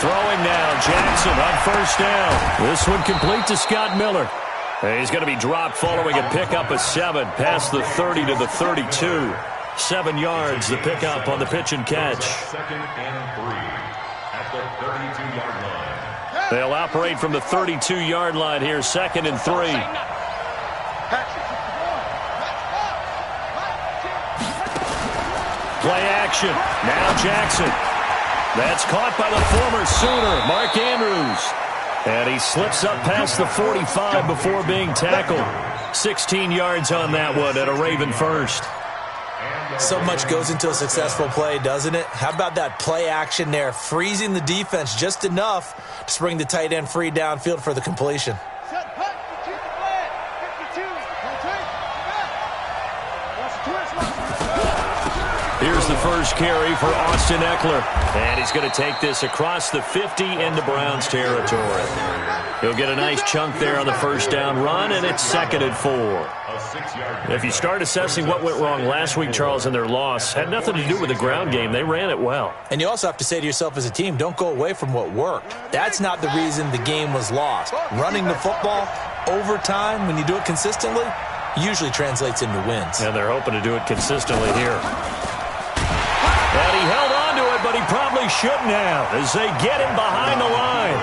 Throwing now, Jackson on first down. This one complete to Scott Miller. He's going to be dropped following a pickup of 7 past the 30 to the 32. 7 yards, the pickup on the pitch and catch. 2nd and 3 at the 32-yard line. They'll operate from the 32-yard line here, 2nd and 3. Play action. Now Jackson. That's caught by the former Sooner, Mark Andrews. And he slips up past the 45 before being tackled. 16 yards on that one at a Raven first. So much goes into a successful play, doesn't it? How about that play action there, freezing the defense just enough to spring the tight end free downfield for the completion. Here's the first carry for Austin Eckler. And he's going to take this across the 50 into Browns territory. He'll get a nice chunk there on the first down run, and it's 2nd and 4. If you start assessing what went wrong last week, Charles, in their loss, had nothing to do with the ground game. They ran it well. And you also have to say to yourself as a team, don't go away from what worked. That's not the reason the game was lost. Running the football over time, when you do it consistently, usually translates into wins. And they're hoping to do it consistently here. And he held on to it, but he probably shouldn't have as they get him behind the line.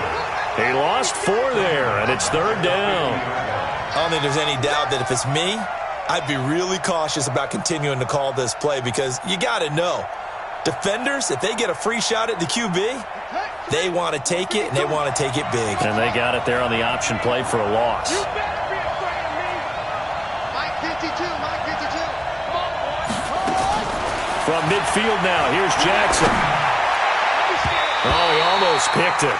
He lost 4 there, and it's 3rd down. I don't think there's any doubt that if it's me, I'd be really cautious about continuing to call this play because you got to know, defenders, if they get a free shot at the QB, they want to take it, and they want to take it big. And they got it there on the option play for a loss. From midfield now, here's Jackson. Oh, he almost picked it.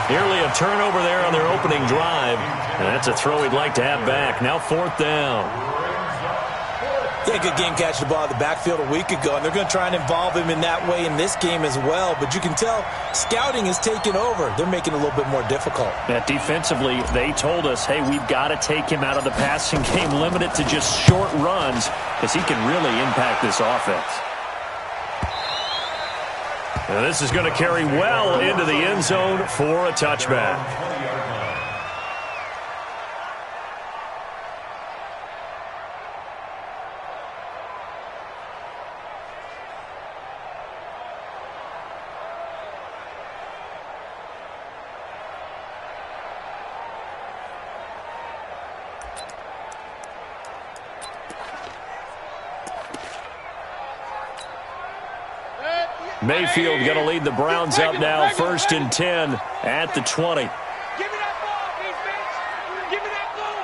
Nearly a turnover there on their opening drive. And that's a throw he'd like to have back. Now 4th down. Yeah, good game catching the ball at the backfield a week ago, and they're going to try and involve him in that way in this game as well. But you can tell scouting is taking over. They're making it a little bit more difficult. Yeah, defensively, they told us, hey, we've got to take him out of the passing game, limit it to just short runs, because he can really impact this offense. And this is going to carry well into the end zone for a touchback. Mayfield going to lead the Browns up now, 1st and 10 at the 20. Give me that ball, bitch. Give me that ball.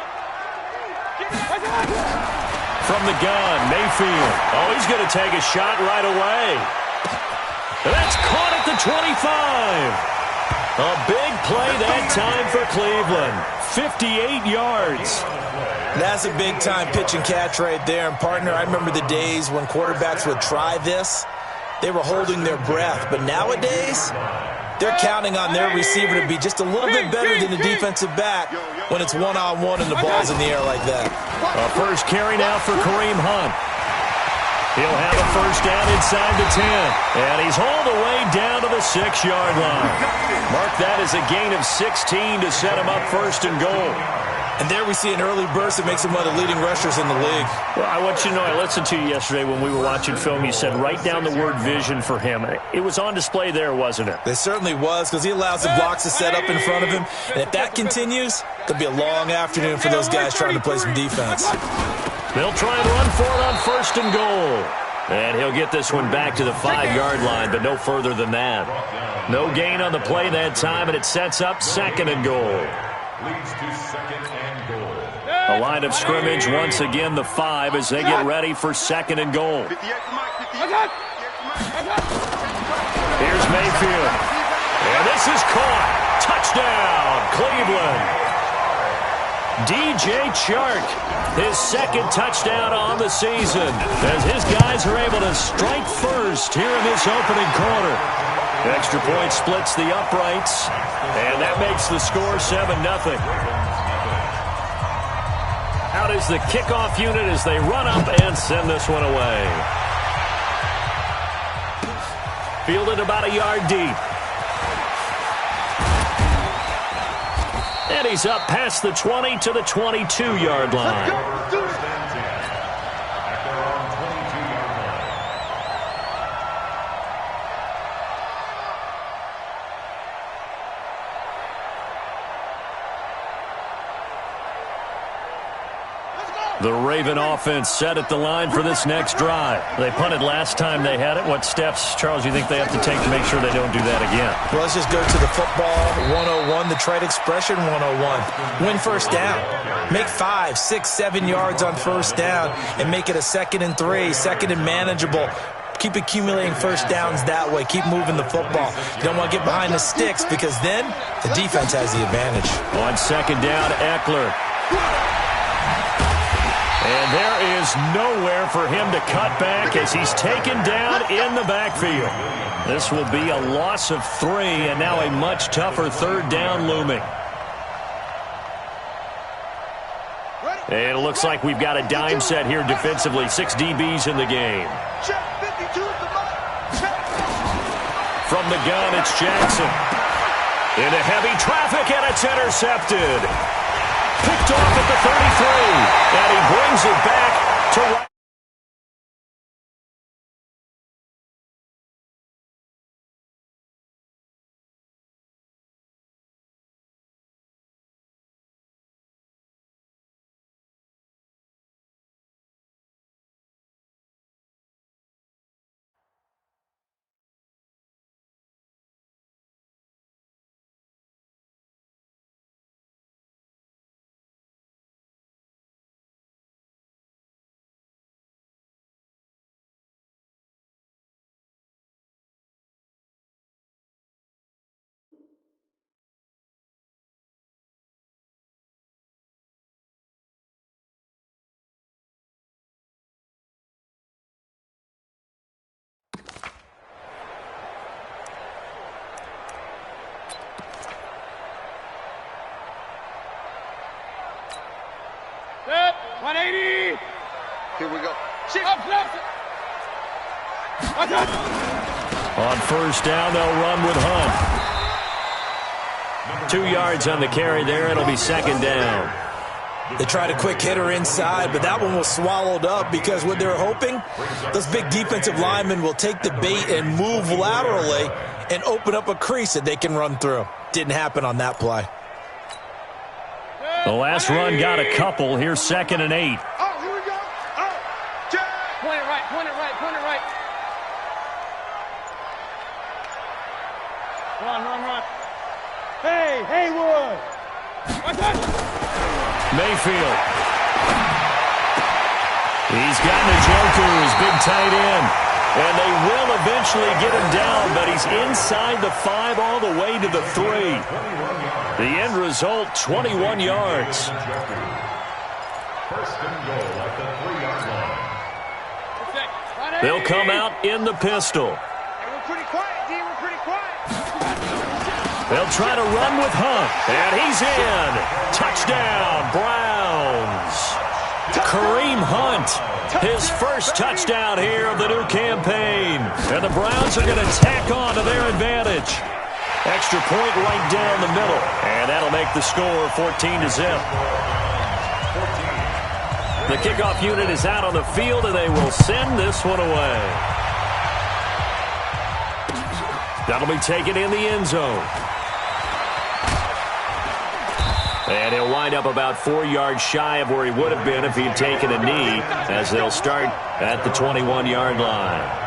From the gun, Mayfield. Oh, he's going to take a shot right away. That's caught at the 25. A big play that time for Cleveland. 58 yards. That's a big-time pitch and catch right there. And, partner, I remember the days when quarterbacks would try this. They were holding their breath. But nowadays, they're counting on their receiver to be just a little bit better than the defensive back when it's one-on-one and the ball's in the air like that. A first carry now for Kareem Hunt. He'll have a first down inside the 10. And he's hauled away down to the 6-yard line. Mark that as a gain of 16 to set him up 1st and goal. And there we see an early burst that makes him one of the leading rushers in the league. Well, I want you to know, I listened to you yesterday when we were watching film. You said write down the word vision for him. It was on display there, wasn't it? It certainly was, because he allows the blocks to set up in front of him. And if that continues, it could be a long afternoon for those guys trying to play some defense. They'll try and run for it on 1st and goal. And he'll get this one back to the 5-yard line, but no further than that. No gain on the play that time, and it sets up 2nd and goal. Leads to 2nd and goal. A line of scrimmage, once again the 5 as they get ready for 2nd and goal. Here's Mayfield. And this is caught. Touchdown, Cleveland. DJ Chark, his 2nd touchdown on the season as his guys are able to strike first here in this opening quarter. Extra point splits the uprights, and that makes the score 7-0. Out is the kickoff unit as they run up and send this one away. Fielded about a yard deep. And he's up past the 20 to the 22-yard line. At their own 22-yard line. The Raven offense set at the line for this next drive. They punted last time they had it. What steps, Charles, you think they have to take to make sure they don't do that again? Well, let's just go to the football 101, the trade expression 101. Win first down. Make 5, 6, 7 yards on first down and make it a 2nd and 3, 2nd and manageable. Keep accumulating first downs that way. Keep moving the football. You don't want to get behind the sticks because then the defense has the advantage. On second down, Eckler. And there is nowhere for him to cut back as he's taken down in the backfield. This will be a loss of 3, and now a much tougher third down looming. And it looks like we've got a dime set here defensively. 6 DBs in the game. From the gun, it's Jackson. Into heavy traffic, and it's intercepted. Picked off at the 33, and he brings it back to right. Set, 180. Here we go. Up left. On first down, they'll run with Hunt. 2 yards on the carry there. It'll be second down. They tried a quick hitter inside, but that one was swallowed up because what they're hoping, those big defensive linemen will take the bait and move laterally and open up a crease that they can run through. Didn't happen on that play. The last run got a couple. Here's 2nd and 8. Oh, here we go. Oh, check. Point it right, point it right, point it right. Run. Hey, Haywood. Watch out. Mayfield. He's got Njoku, his big tight end. And they will eventually get him down, but he's inside the 5 all the way to the 3. The end result, 21 yards. First and goal at the 3-yard line. They'll come out in the pistol. Hey, we're pretty quiet, D. We're pretty quiet. They'll try to run with Hunt, and he's in. Touchdown, Browns. Kareem Hunt, his first touchdown here of the new campaign. And the Browns are going to tack on to their advantage. Extra point right down the middle, and that'll make the score 14-0. The kickoff unit is out on the field, and they will send this one away. That'll be taken in the end zone. And he'll wind up about 4 yards shy of where he would have been if he'd taken a knee, as they'll start at the 21-yard line.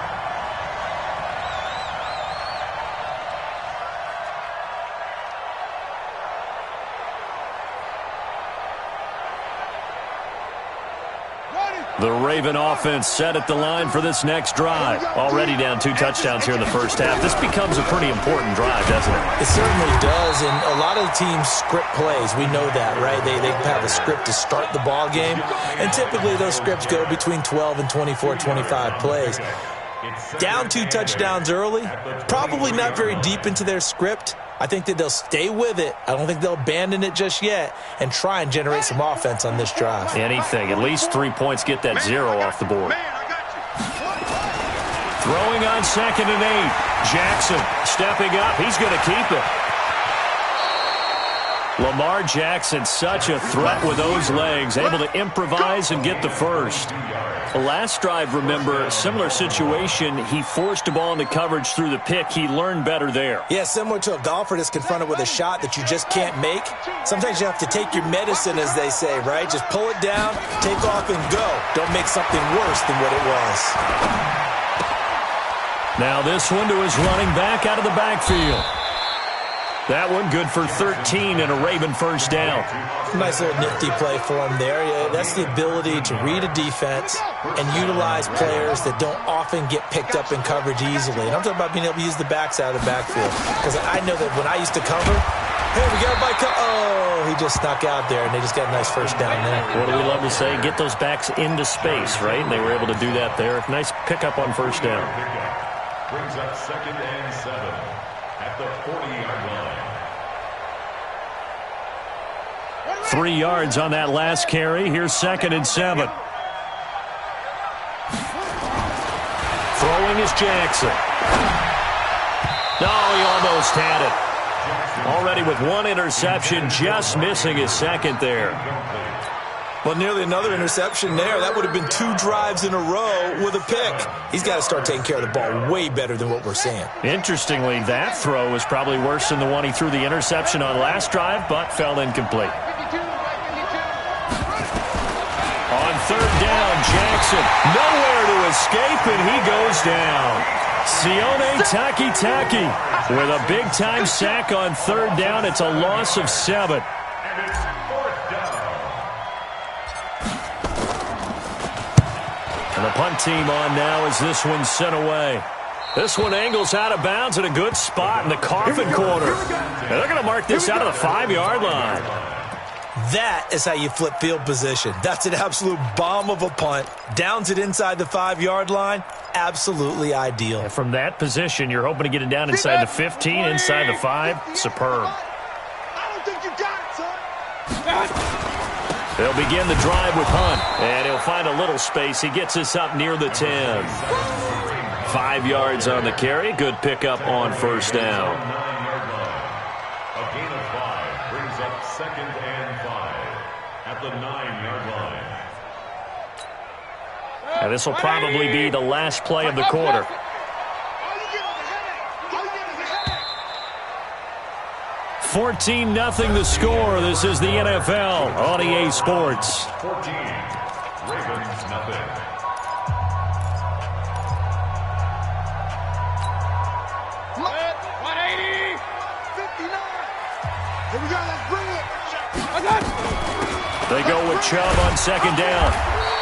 The Raven offense set at the line for this next drive. Already down 2 touchdowns here in the first half. This becomes a pretty important drive, doesn't it? It certainly does, and a lot of the teams script plays. We know that, right? They have a script to start the ball game, and typically those scripts go between 12 and 24, 25 plays. Down 2 touchdowns early, probably not very deep into their script. I think that they'll stay with it. I don't think they'll abandon it just yet and try and generate some offense on this drive. Anything. At least 3 points, get that 0 off the board. Throwing on 2nd and 8. Jackson stepping up. He's going to keep it. Lamar Jackson, such a threat with those legs, able to improvise and get the first. The last drive, remember, similar situation. He forced the ball into coverage through the pick. He learned better there. Yeah, similar to a golfer that's confronted with a shot that you just can't make. Sometimes you have to take your medicine, as they say, right? Just pull it down, take off, and go. Don't make something worse than what it was. Now this one to his running back out of the backfield. That one good for 13 and a Raven first down. Nice little nifty play for him there. Yeah, that's the ability to read a defense and utilize players that don't often get picked up in coverage easily. And I'm talking about being able to use the backs out of the backfield. Because I know that when I used to cover, hey, we got a bike. Oh, he just snuck out there, and they just got a nice first down there. What do we love to say? Get those backs into space, right? And they were able to do that there. Nice pickup on first down. Brings up 2nd and 7 at the 40-yard line. 3 yards on that last carry. Here's 2nd and 7. Throwing is Jackson. No, he almost had it. Already with one interception, just missing his second there. Well, nearly another interception there. That would have been 2 drives in a row with a pick. He's got to start taking care of the ball way better than what we're seeing. Interestingly, that throw was probably worse than the one he threw the interception on last drive, but fell incomplete. On 3rd down, Jackson nowhere to escape, and he goes down. Sione Takitaki with a big-time sack on 3rd down. It's a loss of 7. And the punt team on now as this one's sent away. This one angles out of bounds at a good spot in the coffin corner. And they're going to mark this out of the 5-yard line. That is how you flip field position. That's an absolute bomb of a punt. Downs it inside the 5-yard line. Absolutely ideal. And from that position, you're hoping to get it down inside the 15, inside the 5. Superb. I don't think you got it, son. They'll begin the drive with Hunt, and he'll find a little space. He gets us up near the 10. 5 yards on the carry. Good pickup on first down. A gain of 5 brings up 2nd and 5 at the 9-yard line. And this will probably be the last play of the quarter. 14-0 the score. This is the NFL on EA Sports. 14. Ravens nothing. Let 180. 59. Here we go. Let's bring it. They go with Chubb on 2nd down.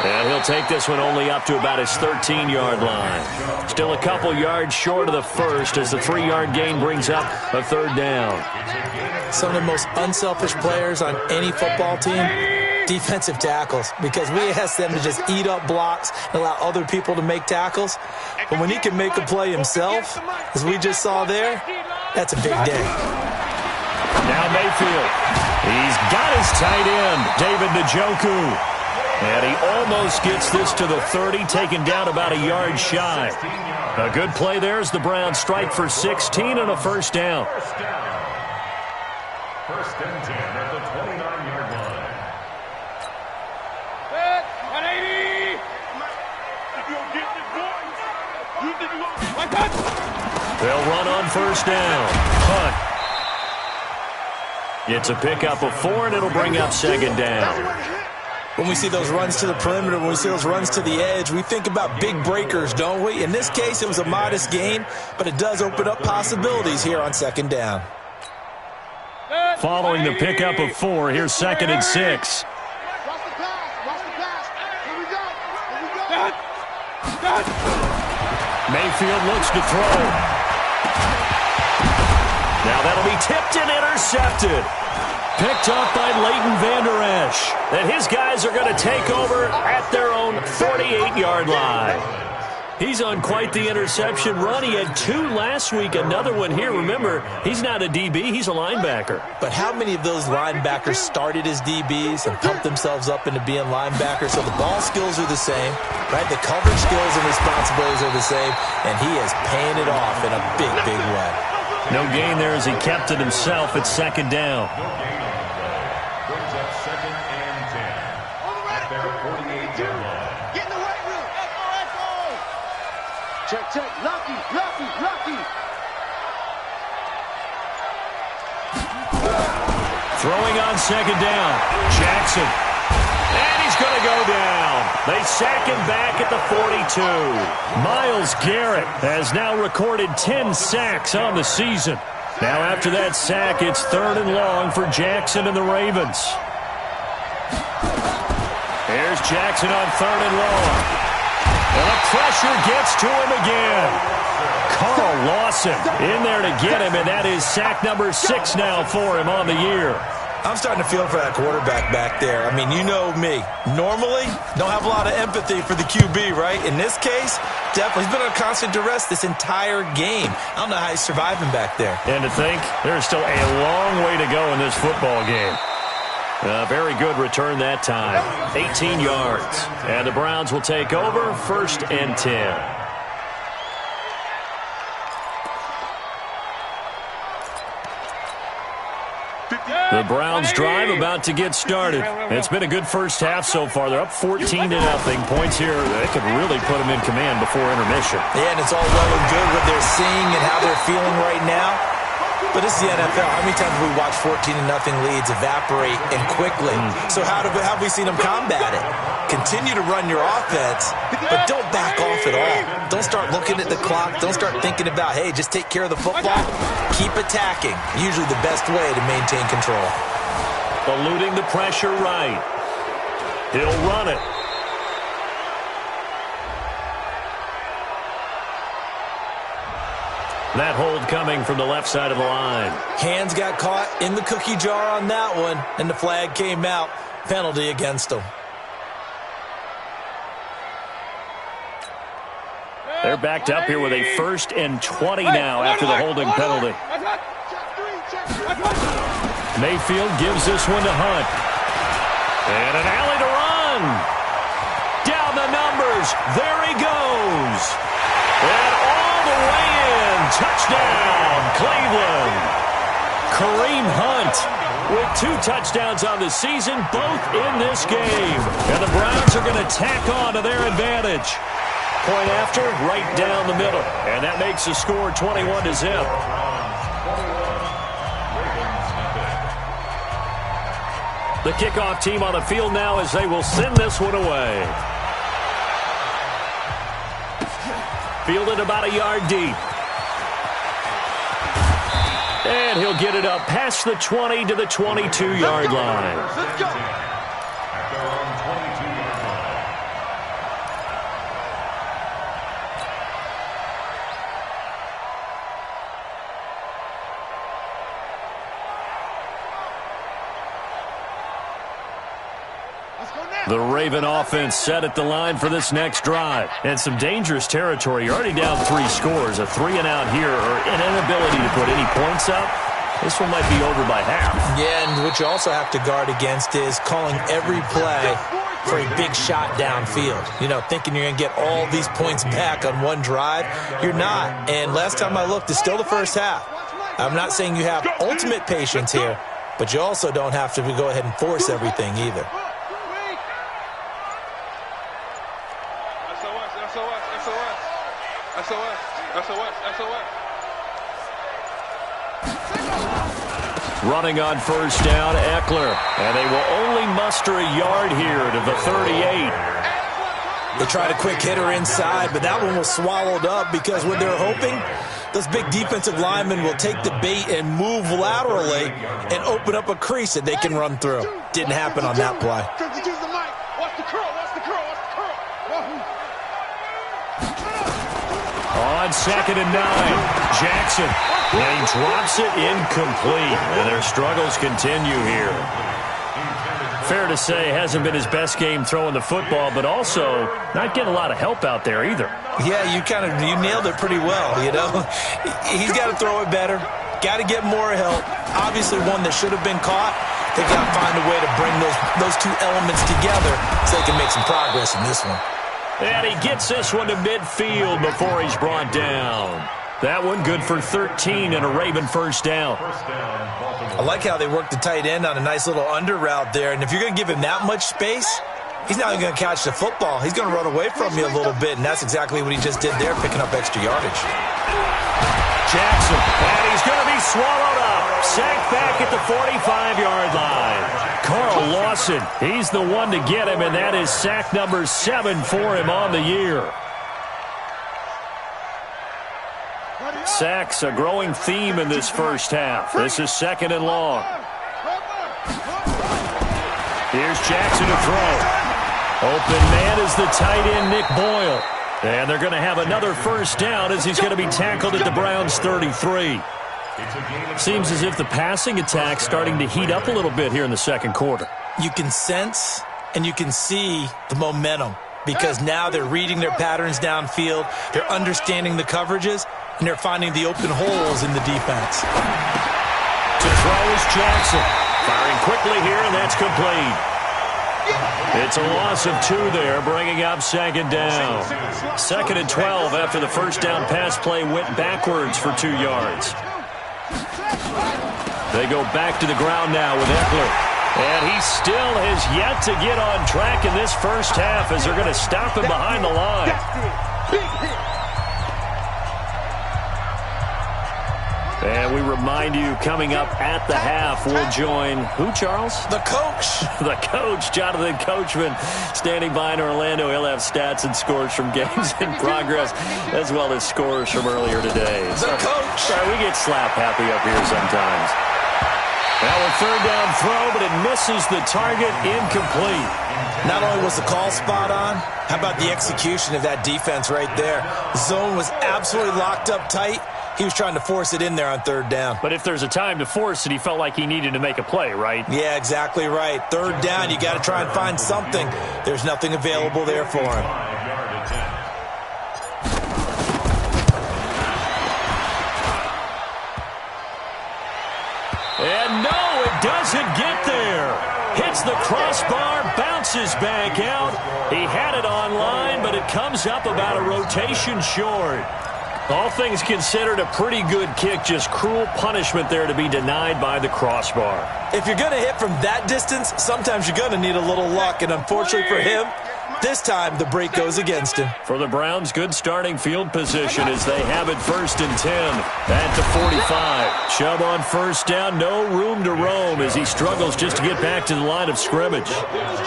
And he'll take this one only up to about his 13-yard line. Still a couple yards short of the first as the 3-yard gain brings up a 3rd down. Some of the most unselfish players on any football team, defensive tackles, because we ask them to just eat up blocks and allow other people to make tackles. But when he can make a play himself, as we just saw there, that's a big day. Now Mayfield. He's got his tight end, David Njoku. And he almost gets this to the 30, taken down about a yard shy. A good play there as the Browns strike for 16 and a first down. First and 10 at the 29-yard line. 180. They'll run on first down. Punt. It's a pickup of 4, and it'll bring up 2nd down. When we see those runs to the perimeter, when we see those runs to the edge, we think about big breakers, don't we? In this case, it was a modest gain, but it does open up possibilities here on 2nd down. Following the pickup of 4, here's 2nd and 6. Watch the pass. Watch the pass. Here we go. Here we go. Mayfield looks to throw. Now that'll be tipped and intercepted. Picked up by Leighton Vander Esch. And his guys are going to take over at their own 48-yard line. He's on quite the interception run. He had 2 last week, another one here. Remember, he's not a DB, he's a linebacker. But how many of those linebackers started as DBs and pumped themselves up into being linebackers? So the ball skills are the same, right? The coverage skills and responsibilities are the same, and he is paying it off in a big, big way. No gain there as he kept it himself at 2nd down. Check, check. Lucky, lucky, lucky. Throwing on second down. Jackson. And he's going to go down. They sack him back at the 42. Myles Garrett has now recorded 10 sacks on the season. Now after that sack, it's 3rd and long for Jackson and the Ravens. Here's Jackson on 3rd and long. And the pressure gets to him again. Carl Lawson in there to get him, and that is sack number 6 now for him on the year. I'm starting to feel for that quarterback back there. I mean, you know me. Normally, don't have a lot of empathy for the QB, right? In this case, definitely. He's been under constant duress this entire game. I don't know how he's surviving back there. And to think, there's still a long way to go in this football game. Very good return that time. 18 yards. And the Browns will take over 1st and 10. The Browns drive about to get started. It's been a good first half so far. They're up 14-0. Points here, they could really put them in command before intermission. Yeah, and it's all well and good what they're seeing and how they're feeling right now. But this is the NFL. How many times have we watched 14-0 leads evaporate and quickly? So how have we seen them combat it? Continue to run your offense, but don't back off at all. Don't start looking at the clock. Don't start thinking about, hey, just take care of the football. Keep attacking. Usually the best way to maintain control. Eluding the pressure right. He'll run it. That hold coming from the left side of the line. Hands got caught in the cookie jar on that one, and the flag came out. Penalty against him. They're backed up here with a 1st and 20 now after the holding penalty. Mayfield gives this one to Hunt. And an alley to run. Down the numbers. There he goes. And all the way in. Touchdown, Cleveland. Kareem Hunt with 2 touchdowns on the season, both in this game. And the Browns are going to tack on to their advantage. Point after, right down the middle. And that makes the score 21-0. The kickoff team on the field now as they will send this one away. Fielded about a yard deep. And he'll get it up past the 20 to the 22-yard line. Let's go. The Raven offense set at the line for this next drive. And some dangerous territory. You're already down 3 scores. A 3-and-out here or an inability to put any points up. This one might be over by half. Yeah, and what you also have to guard against is calling every play for a big shot downfield. You know, thinking you're going to get all these points back on one drive. You're not. And last time I looked, it's still the first half. I'm not saying you have ultimate patience here, but you also don't have to go ahead and force everything either. Running on first down, Eckler. And they will only muster a yard here to the 38. They tried a quick hitter inside, but that one was swallowed up because what they're hoping, those big defensive linemen will take the bait and move laterally and open up a crease that they can run through. Didn't happen on that play. On 2nd and 9, Jackson. And he drops it incomplete. And their struggles continue here. Fair to say, hasn't been his best game throwing the football, but also not getting a lot of help out there either. Yeah, you nailed it pretty well, you know. He's got to throw it better. Got to get more help. Obviously one that should have been caught. They've got to find a way to bring those 2 elements together so they can make some progress in this one. And he gets this one to midfield before he's brought down. That one good for 13 and a Raven first down. I like how they work the tight end on a nice little under route there. And if you're going to give him that much space, He's not even going to catch the football. He's going to run away from you a little bit, and that's exactly what he just did there, picking up extra yardage. Jackson, and he's going to be swallowed up. Sacked back at the 45-yard line. Carl Lawson, he's the one to get him, and that is sack number 7 for him on the year. Sacks, a growing theme in this first half. This is 2nd and long. Here's Jackson to throw. Open man is the tight end, Nick Boyle. And they're going to have another first down as he's going to be tackled at the Browns' 33. Seems as if the passing attack's starting to heat up a little bit here in the second quarter. You can sense and you can see the momentum because now they're reading their patterns downfield, they're understanding the coverages, and they're finding the open holes in the defense. To throw is Jackson. Firing quickly here, and that's complete. It's a loss of 2 there, bringing up 2nd down. 2nd and 12 after the first down pass play went backwards for 2 yards. They go back to the ground now with Eckler. And he still has yet to get on track in this first half as they're going to stop him behind the line. And we remind you, coming up at the half, we'll join who, Charles? The coach. The coach, Jonathan Coachman, standing by in Orlando. He'll have stats and scores from games in progress, as well as scores from earlier today. The coach. Sorry, we get slap happy up here sometimes. Now a 3rd down throw, but it misses the target, incomplete. Not only was the call spot on, how about the execution of that defense right there? The zone was absolutely locked up tight. He was trying to force it in there on 3rd down. But if there's a time to force it, he felt like he needed to make a play, right? Yeah, exactly right. 3rd down, you got to try and find something. There's nothing available there for him. And no, it doesn't get there. Hits the crossbar, bounces back out. He had it on line, but it comes up about a rotation short. All things considered, a pretty good kick, just cruel punishment there to be denied by the crossbar. If you're going to hit from that distance, sometimes you're going to need a little luck, and unfortunately for him, this time the break goes against him. For the Browns, good starting field position as they have it 1st and 10 at the 45. Chubb on 1st down, no room to roam as he struggles just to get back to the line of scrimmage.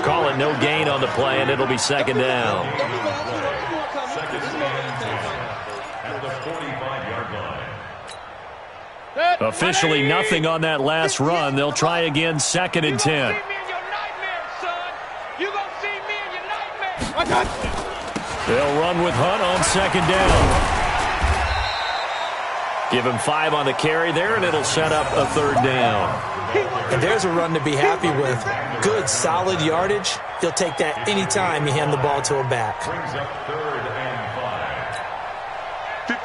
Call it no gain on the play, and it'll be 2nd down. Officially nothing on that last run. They'll try again 2nd and 10. They'll run with Hunt on 2nd down. Give him 5 on the carry there, and it'll set up a 3rd down. And there's a run to be happy with. Good, solid yardage. He'll take that any time you hand the ball to a back. Brings up 3rd and 5.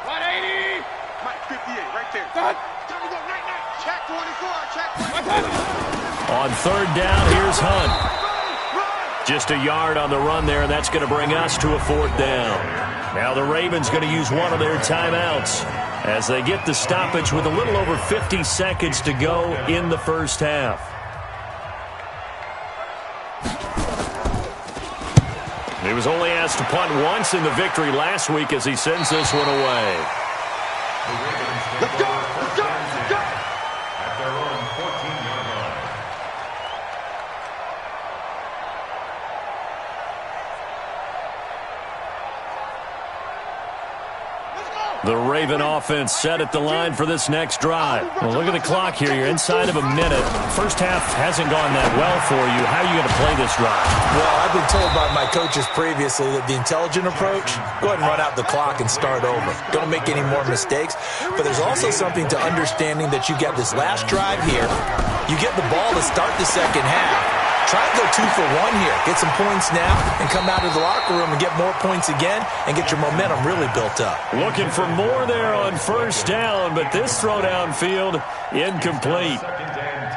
180. Mike 58, right there. Time to go, night. Check 24, check 24. On 3rd down, here's Hunt. Just a yard on the run there, and that's going to bring us to a 4th down. Now the Ravens going to use one of their timeouts as they get the stoppage with a little over 50 seconds to go in the first half. He was only asked to punt once in the victory last week as he sends this one away. Let's go. At their own 14-yard line. The Raven offense set at the line for this next drive. Well, look at the clock here. You're inside of a minute. First half hasn't gone that well for you. How are you going to play this drive? Well, I've been told by my coaches previously that the intelligent approach, go ahead and run out the clock and start over. Don't make any more mistakes. But there's also something to understanding that you get this last drive here. You get the ball to start the second half. Try and go 2 for 1 here. Get some points now and come out of the locker room and get more points again and get your momentum really built up. Looking for more there on 1st down, but this throw downfield incomplete. 2nd and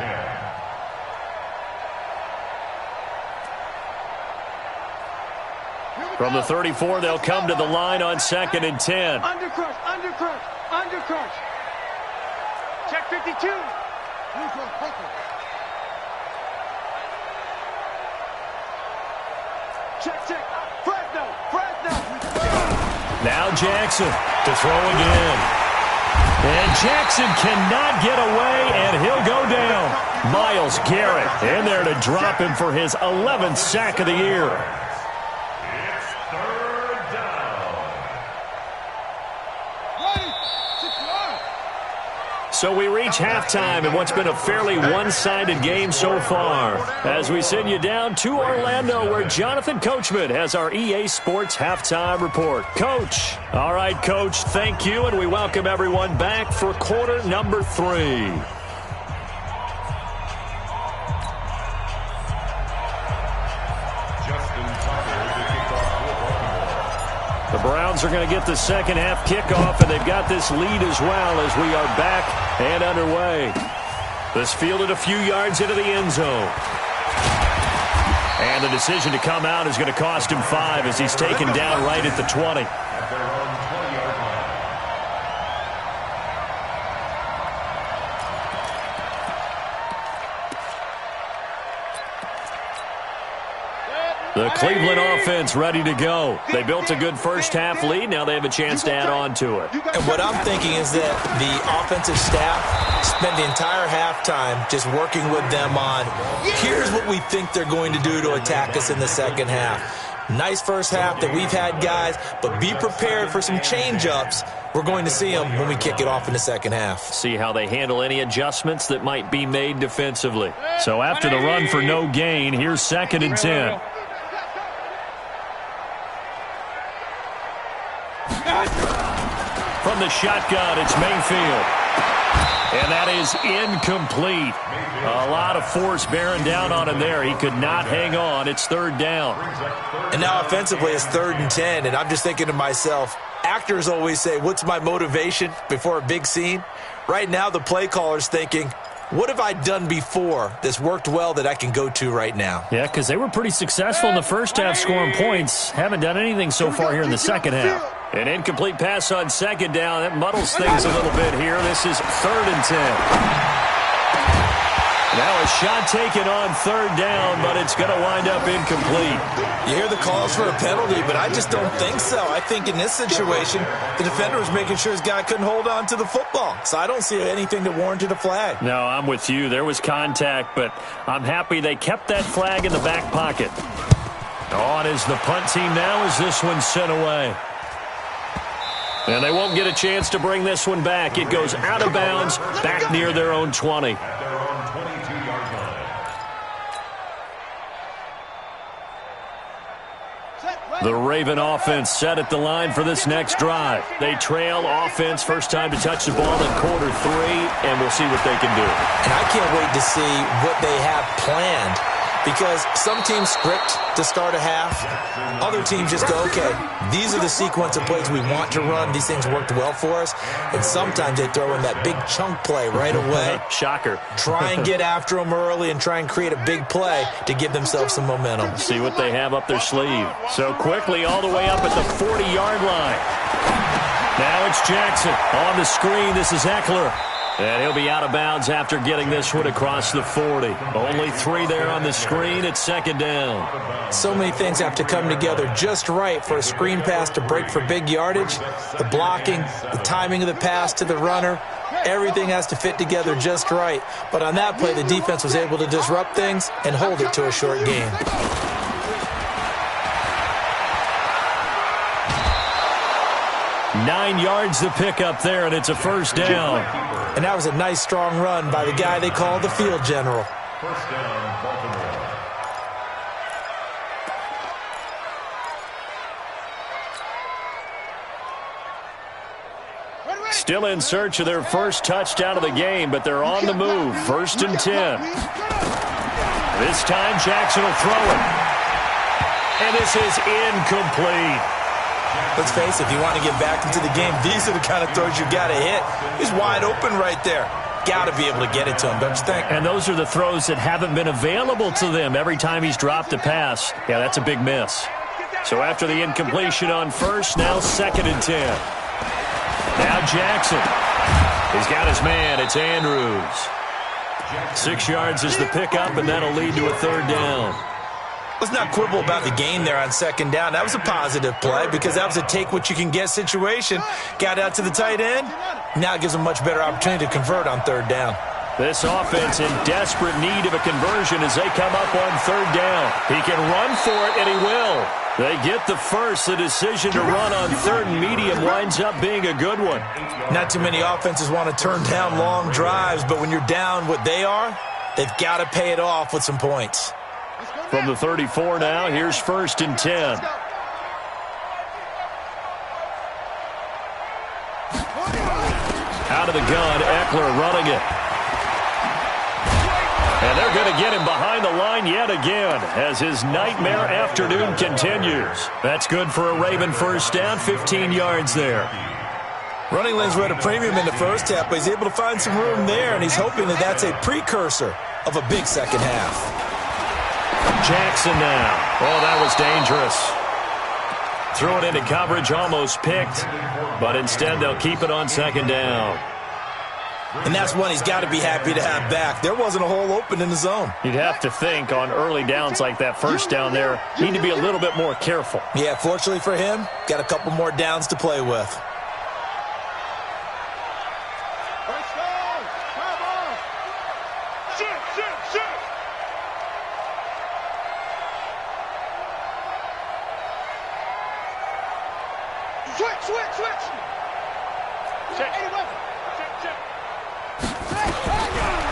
10. From the 34, they'll come to the line on 2nd and 10. Undercrush. Check 52. Now Jackson to throw again. And Jackson cannot get away, and he'll go down. Myles Garrett in there to drop him for his 11th sack of the year. It's third down. So we reach halftime in what's been a fairly one-sided game so far. As we send you down to Orlando, where Jonathan Coachman has our EA Sports Halftime Report. Coach. All right, Coach, thank you, and we welcome everyone back for quarter number 3. The Browns are going to get the second half kickoff, and they've got this lead as well as we are back and underway. This fielded a few yards into the end zone. And the decision to come out is going to cost him 5 as he's taken down right at the 20. The Cleveland offense ready to go. They built a good first-half lead. Now they have a chance to add on to it. And what I'm thinking is that the offensive staff spent the entire halftime just working with them on, here's what we think they're going to do to attack us in the second half. Nice first half that we've had, guys, but be prepared for some change-ups. We're going to see them when we kick it off in the second half. See how they handle any adjustments that might be made defensively. So after the run for no gain, here's 2nd and 10. From the shotgun, it's Mayfield. And that is incomplete. A lot of force bearing down on him there. He could not hang on. It's 3rd down. And now offensively, it's 3rd and 10. And I'm just thinking to myself, actors always say, what's my motivation before a big scene? Right now, the play caller's thinking, what have I done before that's worked well that I can go to right now? Yeah, because they were pretty successful in the first half scoring points. Haven't done anything so far here in the second half. An incomplete pass on 2nd down. That muddles things a little bit here. This is 3rd and 10. Now a shot taken on 3rd down, but it's going to wind up incomplete. You hear the calls for a penalty, but I just don't think so. I think in this situation, the defender was making sure his guy couldn't hold on to the football. So I don't see anything that warranted a flag. No, I'm with you. There was contact, but I'm happy they kept that flag in the back pocket. On is the punt team now as this one's sent away. And they won't get a chance to bring this one back. It goes out of bounds, back near their own 20. The Raven offense set at the line for this next drive. They trail offense, first time to touch the ball in quarter 3, and we'll see what they can do. And I can't wait to see what they have planned, because some teams script to start a half. Other teams just go, okay, these are the sequence of plays we want to run. These things worked well for us. And sometimes they throw in that big chunk play right away. Shocker. Try and get after them early and try and create a big play to give themselves some momentum. See what they have up their sleeve. So quickly all the way up at the 40-yard line. Now it's Jackson on the screen. This is Eckler. And he'll be out of bounds after getting this one across the 40. Only 3 there on the screen. It's 2nd down. So many things have to come together just right for a screen pass to break for big yardage. The blocking, the timing of the pass to the runner, everything has to fit together just right. But on that play, the defense was able to disrupt things and hold it to a short gain. Nine yards to pick up there, and it's a 1st down. And that was a nice, strong run by the guy they call the field general. 1st down, Baltimore. Still in search of their first touchdown of the game, but they're on the move. 1st and 10. This time, Jackson will throw it. And this is incomplete. Let's face it, if you want to get back into the game, these are the kind of throws you got to hit. He's wide open right there. Got to be able to get it to him, don't you think? And those are the throws that haven't been available to them every time he's dropped a pass. Yeah, that's a big miss. So after the incompletion on 1st, now 2nd and 10. Now Jackson. He's got his man. It's Andrews. 6 yards is the pickup, and that'll lead to a 3rd down. Let's not quibble about the gain there on second down. That was a positive play because that was a take-what-you-can-get situation. Got out to the tight end. Now it gives them much better opportunity to convert on third down. This offense in desperate need of a conversion as they come up on third down. He can run for it, and he will. They get the first. The decision to run on third and medium winds up being a good one. Not too many offenses want to turn down long drives, but when you're down what they are, they've got to pay it off with some points. From the 34 now, here's 1st and 10. Out of the gun, Eckler running it. And they're going to get him behind the line yet again as his nightmare afternoon continues. That's good for a Raven first down, 15 yards there. Running lanes were at a premium in the first half, but he's able to find some room there, and he's hoping that that's a precursor of a big second half. Jackson now. Oh, that was dangerous. Threw it into coverage, almost picked, but instead they'll keep it on second down. And that's one he's got to be happy to have back. There wasn't a hole open in the zone. You'd have to think on early downs like that first down there, need to be a little bit more careful. Yeah, fortunately for him, got a couple more downs to play with. Switch.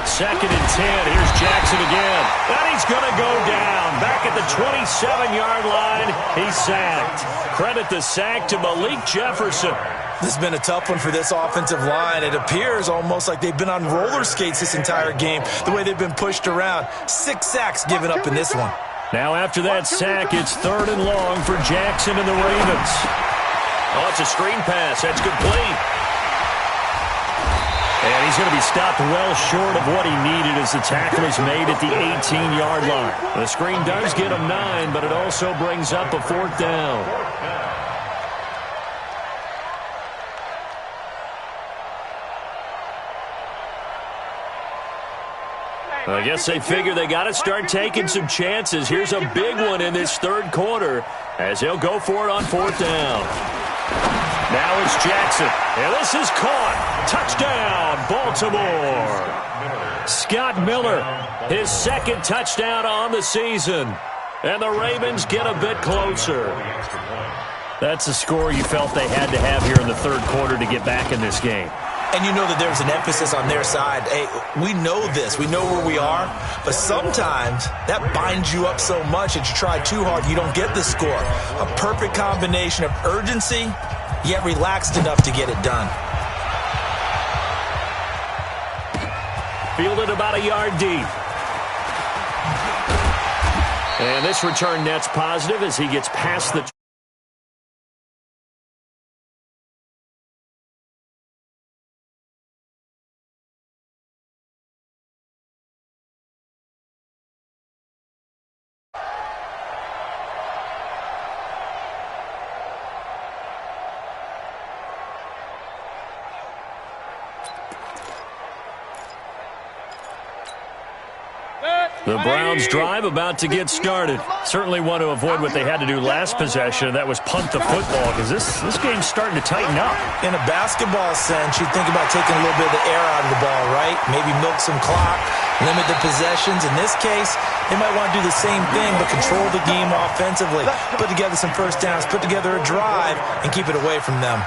Second and 10. Here's Jackson again. And he's going to go down. Back at the 27-yard line. He's sacked. Credit the sack to Malik Jefferson. This has been a tough one for this offensive line. It appears almost like they've been on roller skates this entire game, the way they've been pushed around. 6 sacks given up in this one. Now after that sack, it's 3rd and long for Jackson and the Ravens. Oh, it's a screen pass. That's complete. And he's going to be stopped well short of what he needed as the tackle is made at the 18-yard line. The screen does get him 9, but it also brings up a 4th down. I guess they figure they got to start taking some chances. Here's a big one in this third quarter as they'll go for it on 4th down. Now it's Jackson, and this is caught. Touchdown, Baltimore. Scott Miller, his 2nd touchdown on the season. And the Ravens get a bit closer. That's a score you felt they had to have here in the third quarter to get back in this game. And you know that there's an emphasis on their side. Hey, we know this. We know where we are. But sometimes that binds you up so much that you try too hard, you don't get the score. A perfect combination of urgency, yet relaxed enough to get it done. Fielded about a yard deep. And this return net's positive as he gets past the... The Browns drive about to get started. Certainly want to avoid what they had to do last possession. That was punt the football because this game's starting to tighten up. In a basketball sense, you'd think about taking a little bit of the air out of the ball, right? Maybe milk some clock, limit the possessions. In this case, they might want to do the same thing but control the game offensively. Put together some first downs, put together a drive, and keep it away from them.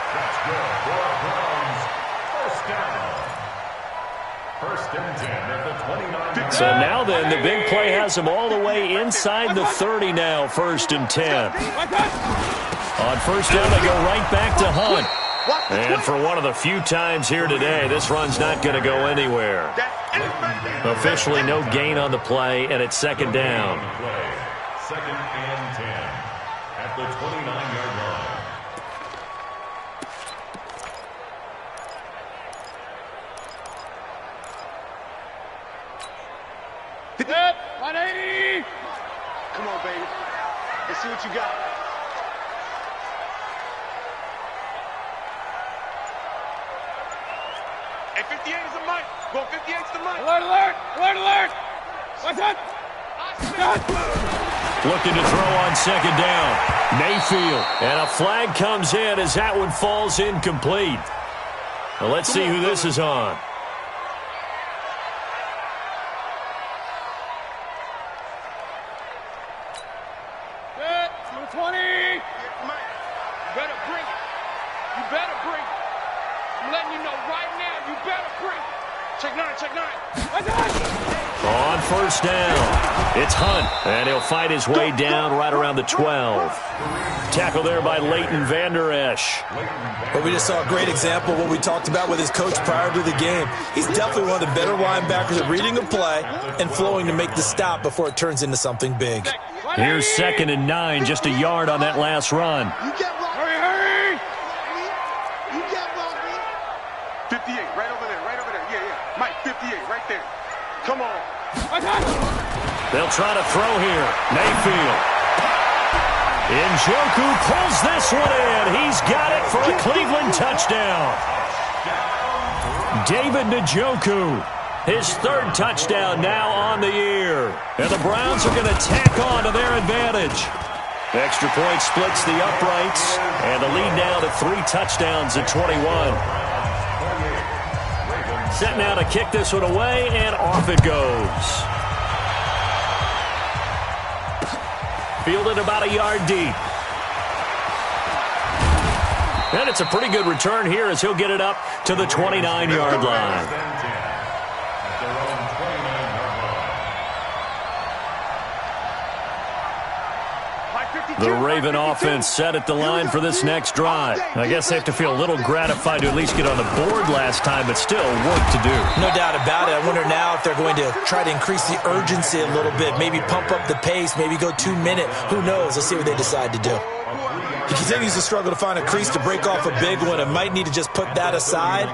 So now then, the big play has them all the way inside the 30 now, 1st and 10. On first down, they go right back to Hunt. And for one of the few times here today, this run's not going to go anywhere. Officially no gain on the play, and it's 2nd down. 2nd and 10 at the 29-yard line. Hit 180. Come on, baby. Let's see what you got. Hey, 58 is the mic. Go, 58's the mic. Alert, alert, alert, alert. What's that? looking to throw on second down. Mayfield. And a flag comes in as that one falls incomplete. Well, let's see who this is on. Good. 20. You better bring it. You better bring it. I'm letting you know right now, you better bring it. Check 9, check 9. On first down, it's Hunt, and he'll fight his way down right around the 12. Tackle there by Leighton Vander Esch. Well, we just saw a great example of what we talked about with his coach prior to the game. He's definitely one of the better linebackers at reading a play and flowing to make the stop before it turns into something big. Here's 2nd and 9, just a yard on that last run. Hurry! You get 58, right over there, yeah. Mike, 58, right there. Come on. They'll try to throw here. Mayfield. Njoku pulls this one in. He's got it for a Cleveland touchdown. David Njoku, his 3rd touchdown now on the year. And the Browns are going to tack on to their advantage. Extra point splits the uprights, and the lead now to 3 touchdowns at 21. Set now to kick this one away, and off it goes. Fielded about a yard deep. And it's a pretty good return here as he'll get it up to the 29-yard line. The Raven offense set at the line for this next drive. I guess they have to feel a little gratified to at least get on the board last time, but still work to do. No doubt about it. I wonder now if they're going to try to increase the urgency a little bit, maybe pump up the pace, maybe go 2-minute. Who knows? Let's see what they decide to do. He continues to struggle to find a crease to break off a big one and might need to just put that aside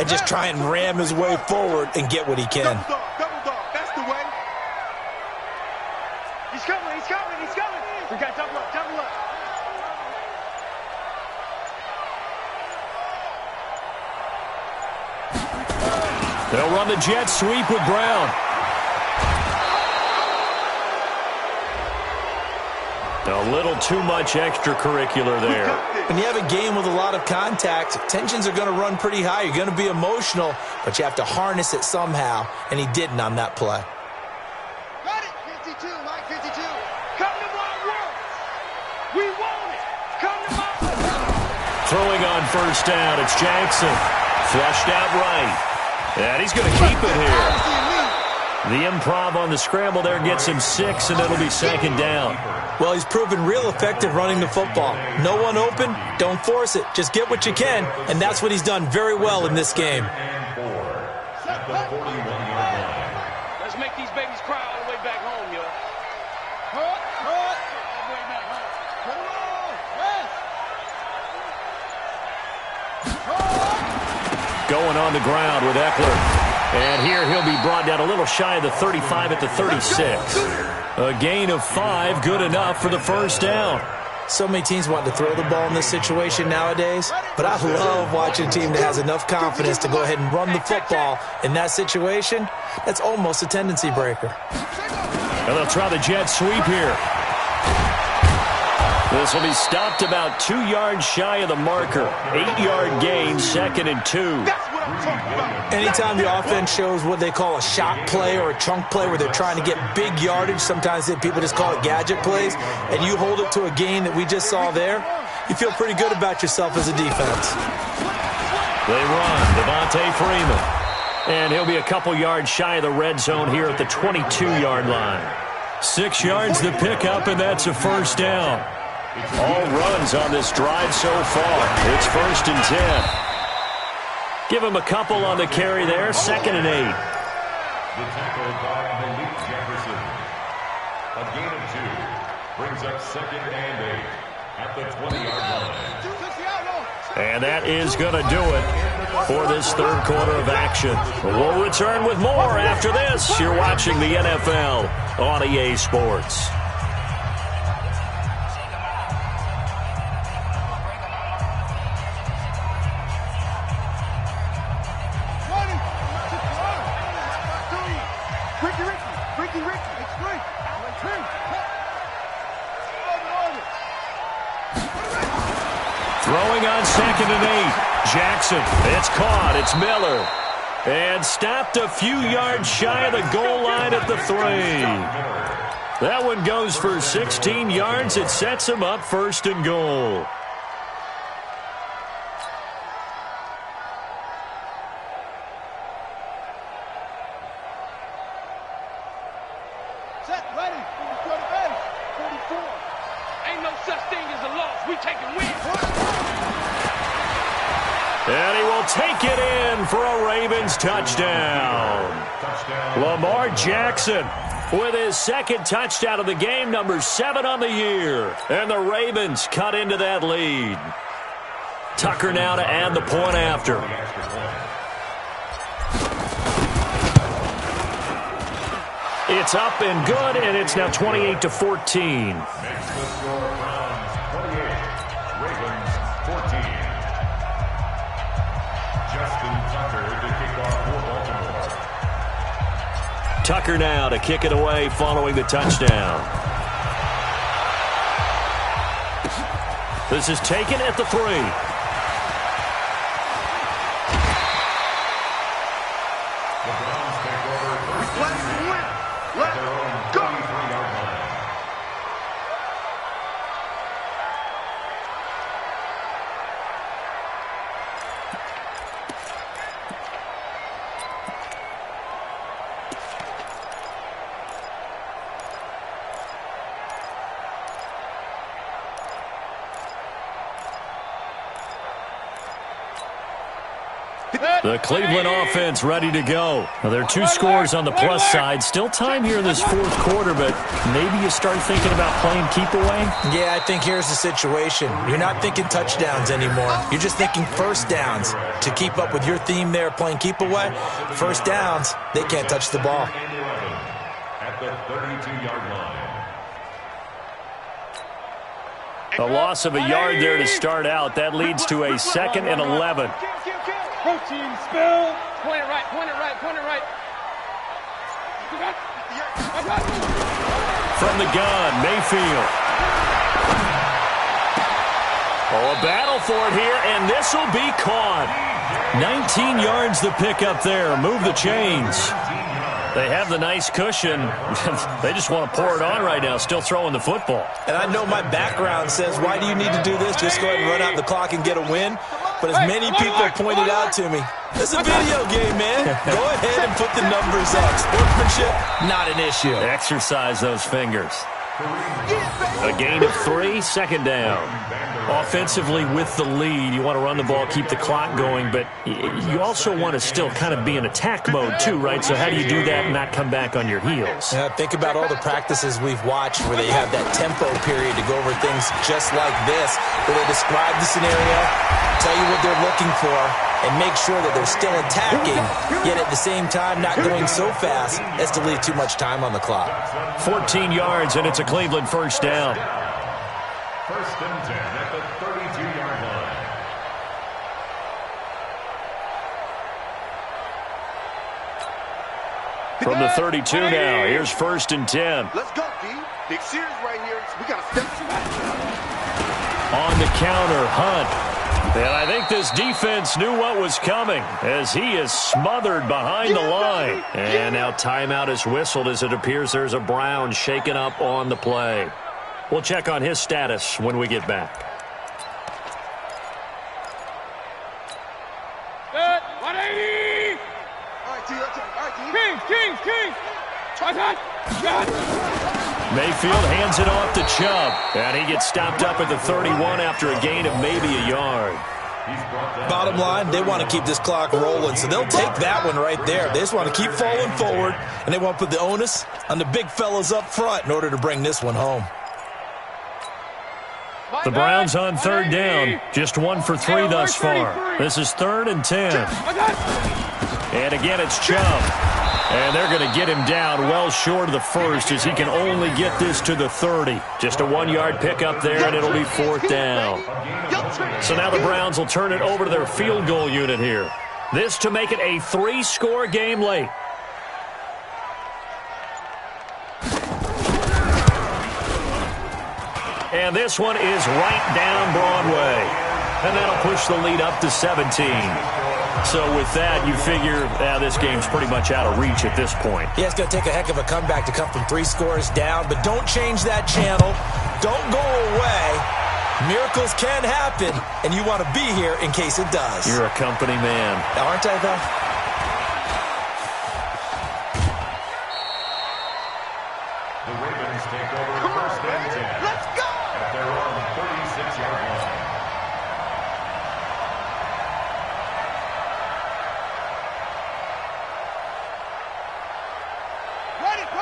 and just try and ram his way forward and get what he can. Double dog, that's the way. He's coming. We got double up. They'll run the jet sweep with Brown. A little too much extracurricular there. When you have a game with a lot of contact, tensions are going to run pretty high. You're going to be emotional, but you have to harness it somehow, and he didn't on that play. Got it. 52, Mike, 52. Come to my world. We want it. Come to my world. Throwing on first down, it's Jackson. Flushed out right. And he's going to keep it here. The improv on the scramble there gets him 6, and it'll be 2nd down. Well, he's proven real effective running the football. No one open, don't force it. Just get what you can, and that's what he's done very well in this game. Let's make these babies cry all the way back home, yo. Going on the ground with Eckler. And here he'll be brought down a little shy of the 35 at the 36. A gain of 5, good enough for the first down. So many teams want to throw the ball in this situation nowadays, but I love watching a team that has enough confidence to go ahead and run the football in that situation. That's almost a tendency breaker. And they'll try the jet sweep here. This will be stopped about 2 yards shy of the marker. 8-yard gain, 2nd and 2. Anytime the offense shows what they call a shot play or a chunk play where they're trying to get big yardage, sometimes people just call it gadget plays, and you hold it to a gain that we just saw there, you feel pretty good about yourself as a defense. They run, Devontae Freeman. And he'll be a couple yards shy of the red zone here at the 22-yard line. 6 yards to pick up, and that's a first down. All runs on this drive so far. It's 1st and 10. Give him a couple on the carry there. 2nd and 8. The tackle by Malik Jefferson. A gain of 2. Brings up 2nd and 8 at the 20-yard line. And that is going to do it for this 3rd quarter of action. We'll return with more after this. You're watching the NFL on EA Sports. Throwing on 2nd and 8. Jackson. It's caught. It's Miller. And stopped a few yards shy of the goal line at the 3. That one goes for 16 yards. It sets him up 1st and goal. Set, ready. 44. Ain't no such thing as a loss. We taking wins. And he will take it in for a Ravens touchdown. Lamar Jackson with his 2nd touchdown of the game, number 7 on the year. And the Ravens cut into that lead. Tucker now to add the point after. It's up and good, and it's now 28-14. Makes the score Browns 28, Ravens 14. Justin Tucker to kick off for Baltimore. Tucker now to kick it away following the touchdown. This is taken at the 3. The Browns take over first and 10 at their own 33-yard line. The Cleveland offense ready to go. Now, there are 2 scores on the plus side. Still time here in this 4th quarter, but maybe you start thinking about playing keep away? Yeah, I think here's the situation. You're not thinking touchdowns anymore. You're just thinking first downs. To keep up with your theme there, playing keep away, first downs, they can't touch the ball. At the 32-yard line. A loss of a yard there to start out. That leads to a 2nd and 11. Protein spill. Point it right, point it right, point it right. From the gun, Mayfield. Oh, a battle for it here, and this will be caught. 19 yards the pickup there. Move the chains. They have the nice cushion. They just want to pour it on right now, still throwing the football. And I know my background says, why do you need to do this? Just go ahead and run out the clock and get a win. But as many people pointed out to me, it's a video game, man. Go ahead and put the numbers up. Sportsmanship, not an issue. Exercise those fingers. A gain of 3, 2nd down. Offensively with the lead, you want to run the ball, keep the clock going, but you also want to still kind of be in attack mode too, right? So how do you do that and not come back on your heels? Yeah, think about all the practices we've watched where they have that tempo period to go over things just like this, where they describe the scenario, tell you what they're looking for, and make sure that they're still attacking, yet at the same time not going so fast as to leave too much time on the clock. 14 yards, and it's a Cleveland first down. First and 10 at the 32-yard line. From the 32 now, here's 1st and 10. Let's go, D. Big series right here. We got to step On the counter, Hunt. And I think this defense knew what was coming as he is smothered behind the line. And now timeout is whistled as it appears there's a Brown shaken up on the play. We'll check on his status when we get back. Good. 180. All right, D. All right, D. Kings. Mayfield hands it off to Chubb. And he gets stopped up at the 31 after a gain of maybe a yard. Bottom line, they want to keep this clock rolling, so they'll take that one right there. They just want to keep falling forward, and they want to put the onus on the big fellas up front in order to bring this one home. The Browns on 3rd down. Just 1 for 3 thus far. This is 3rd and 10. And again, it's Chubb. And they're going to get him down well short of the 1st as he can only get this to the 30. Just a 1-yard pickup there, and it'll be 4th down. So now the Browns will turn it over to their field goal unit here. This to make it a 3-score game late. And this one is right down Broadway. and that'll push the lead up to 17. So with that, you figure this game's pretty much out of reach at this point. Yeah, it's going to take a heck of a comeback to come from 3 scores down, but don't change that channel. Don't go away. Miracles can happen, and you want to be here in case it does. You're a company man. Aren't I, though? The Ravens take over first and 10. Let's go! At their own 36-yard line.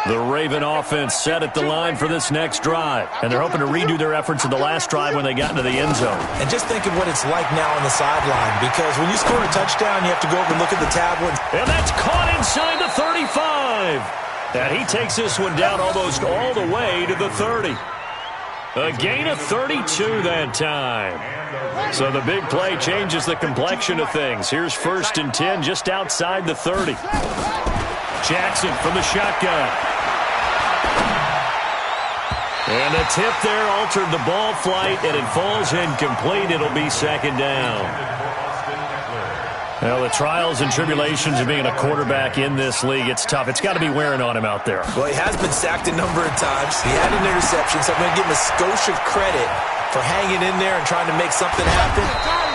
The Raven offense set at the line for this next drive, and they're hoping to redo their efforts in the last drive when they got into the end zone. And just think of what it's like now on the sideline, because when you score a touchdown, you have to go over and look at the tablet. And that's caught inside the 35. And he takes this one down almost all the way to the 30. A gain of 32 that time. So the big play changes the complexion of things. Here's 1st and 10 just outside the 30. Jackson from the shotgun. And a tip there altered the ball flight, and it falls incomplete. It'll be 2nd down. Well, the trials and tribulations of being a quarterback in this league, it's tough. It's got to be wearing on him out there. Well, he has been sacked a number of times. He had an interception, so I'm going to give him a skosh of credit for hanging in there and trying to make something happen,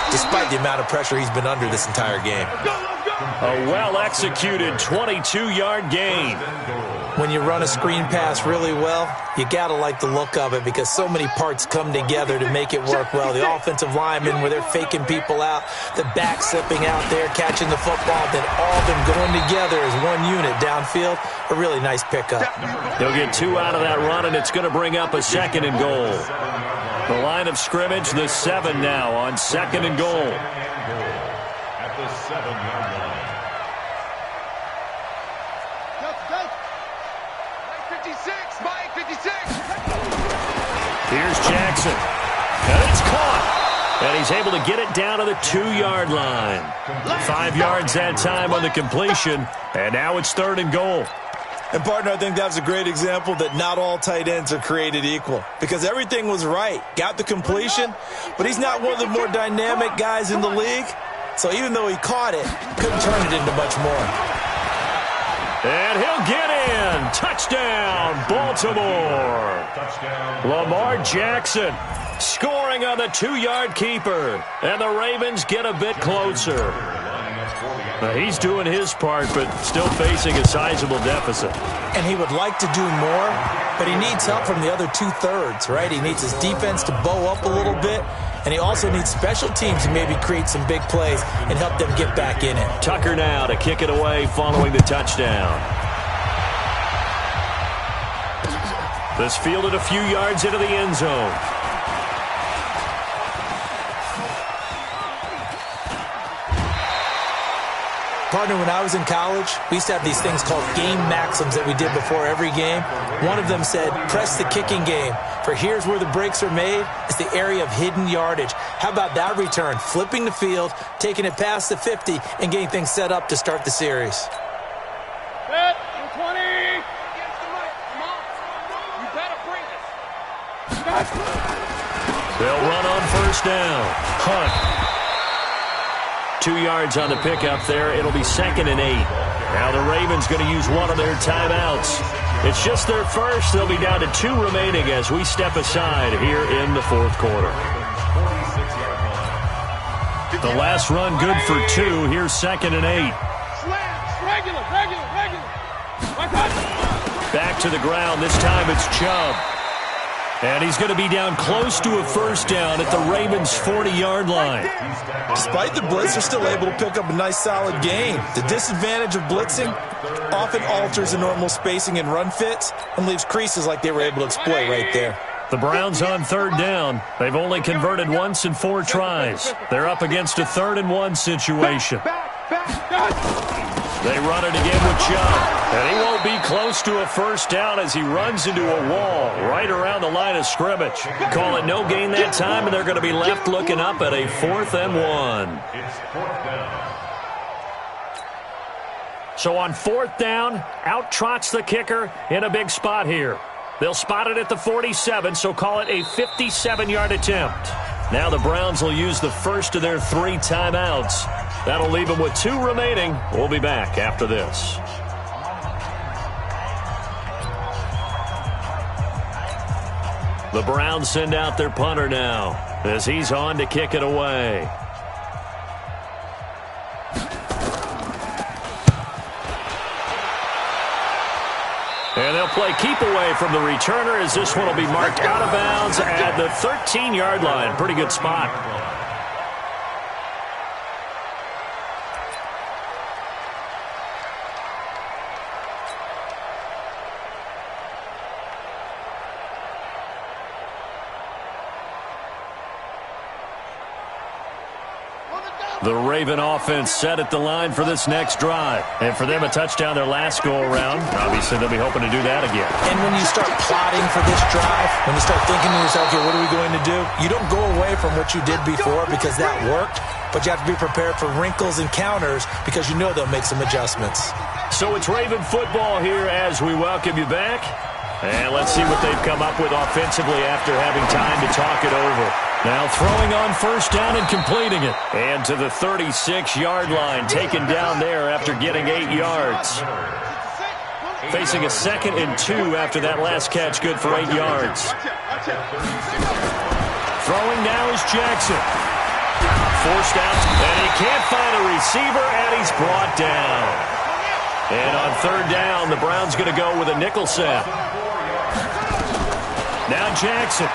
despite the amount of pressure he's been under this entire game. A well-executed 22-yard gain. When you run a screen pass really well, you got to like the look of it because so many parts come together to make it work well. The offensive linemen, where they're faking people out, the back slipping out there, catching the football, then all of them going together as one unit downfield. A really nice pickup. He'll get 2 out of that run, and it's going to bring up a 2nd and goal. The line of scrimmage, the 7 now on 2nd and goal. At the 7-yard line. 56, Mike, 56. Here's Jackson. And it's caught. And he's able to get it down to the 2-yard line. 5 yards that time on the completion. And now it's 3rd and goal. And, partner, I think that's a great example that not all tight ends are created equal. Because everything was right. Got the completion, but he's not one of the more dynamic guys in the league. So even though he caught it, couldn't turn it into much more. And he'll get in. Touchdown, Baltimore. Lamar Jackson scoring on the 2-yard keeper. And the Ravens get a bit closer. Now, he's doing his part, but still facing a sizable deficit. And he would like to do more, but he needs help from the other 2/3, right? He needs his defense to bow up a little bit, and he also needs special teams to maybe create some big plays and help them get back in it. Tucker now to kick it away following the touchdown. This fielded a few yards into the end zone. Partner, when I was in college, we used to have these things called game maxims that we did before every game. One of them said, press the kicking game, for here's where the breaks are made. It's the area of hidden yardage. How about that return? Flipping the field, taking it past the 50, and getting things set up to start the series. Set, 20. Against the mic. Come on. You better bring it. They'll run on 1st down. Hunt. 2 yards on the pickup there. It'll be 2nd and 8. Now the Ravens going to use one of their timeouts. It's just their first. They'll be down to 2 remaining as we step aside here in the 4th quarter. The last run good for 2. Here's 2nd and 8. Regular. Back to the ground. This time it's Chubb. And he's going to be down close to a 1st down at the Ravens' 40-yard line. Despite the blitz, they're still able to pick up a nice solid gain. The disadvantage of blitzing often alters the normal spacing and run fits and leaves creases like they were able to exploit right there. The Browns on 3rd down. They've only converted once in 4 tries. They're up against a 3rd and 1 situation. They run it again with Chubb. And he won't be close to a 1st down as he runs into a wall right around the line of scrimmage. Call it no gain that time, and they're going to be left looking up at a 4th and 1. It's 4th down. So on 4th down, out trots the kicker in a big spot here. They'll spot it at the 47, so call it a 57-yard attempt. Now the Browns will use the first of their 3 timeouts. That'll leave them with 2 remaining. We'll be back after this. The Browns send out their punter now as he's on to kick it away. And they'll play keep away from the returner as this one will be marked out of bounds at the 13-yard line. Pretty good spot. The Raven offense set at the line for this next drive. And for them, a touchdown their last go-around. Obviously, they'll be hoping to do that again. And when you start plotting for this drive, when you start thinking to yourself, okay, what are we going to do? You don't go away from what you did before because that worked, but you have to be prepared for wrinkles and counters because you know they'll make some adjustments. So it's Raven football here as we welcome you back. And let's see what they've come up with offensively after having time to talk it over. Now throwing on first down and completing it. And to the 36-yard line, taken down there after getting 8 yards. Facing a 2nd and 2 after that last catch, good for 8 yards. Throwing now is Jackson. Forced out, and he can't find a receiver, and he's brought down. And on 3rd down, the Browns going to go with a nickel set. Now Jackson.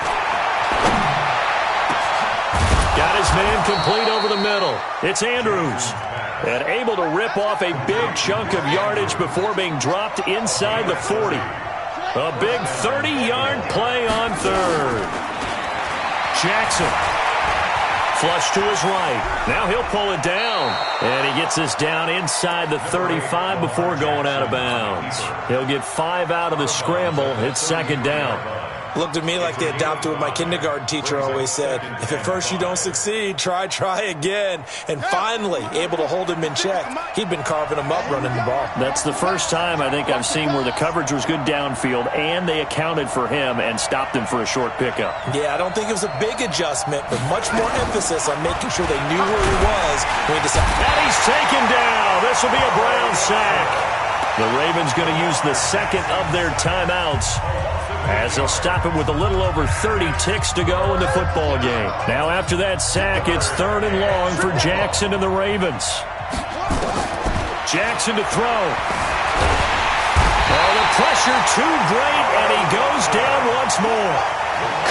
Got his man complete over the middle. It's Andrews. And able to rip off a big chunk of yardage before being dropped inside the 40. A big 30-yard play on 3rd. Jackson. Flush to his right. Now he'll pull it down. And he gets this down inside the 35 before going out of bounds. He'll get 5 out of the scramble. It's 2nd down. Looked at me like they adopted what my kindergarten teacher always said. If at first you don't succeed, try again. And finally, able to hold him in check. He'd been carving him up running the ball. That's the first time I think I've seen where the coverage was good downfield and they accounted for him and stopped him for a short pickup. Yeah, I don't think it was a big adjustment, but much more emphasis on making sure they knew where he was when he decided. And he's taken down. This will be a Brown sack. The Ravens going to use the 2nd of their timeouts as they'll stop it with a little over 30 ticks to go in the football game. Now after that sack, it's 3rd and long for Jackson and the Ravens. Jackson to throw. Oh, the pressure too great, and he goes down once more.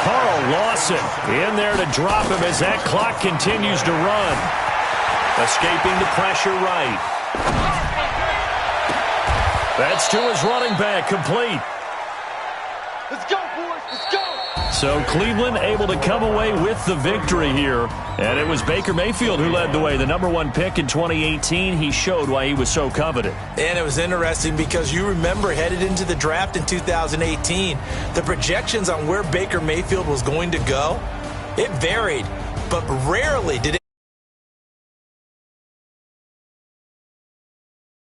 Carl Lawson in there to drop him as that clock continues to run. Escaping the pressure right. That's to his running back, complete. Let's go, boys. Let's go. So Cleveland able to come away with the victory here. And it was Baker Mayfield who led the way. The #1 pick in 2018. He showed why he was so coveted. And it was interesting because you remember headed into the draft in 2018, the projections on where Baker Mayfield was going to go, it varied. But rarely did it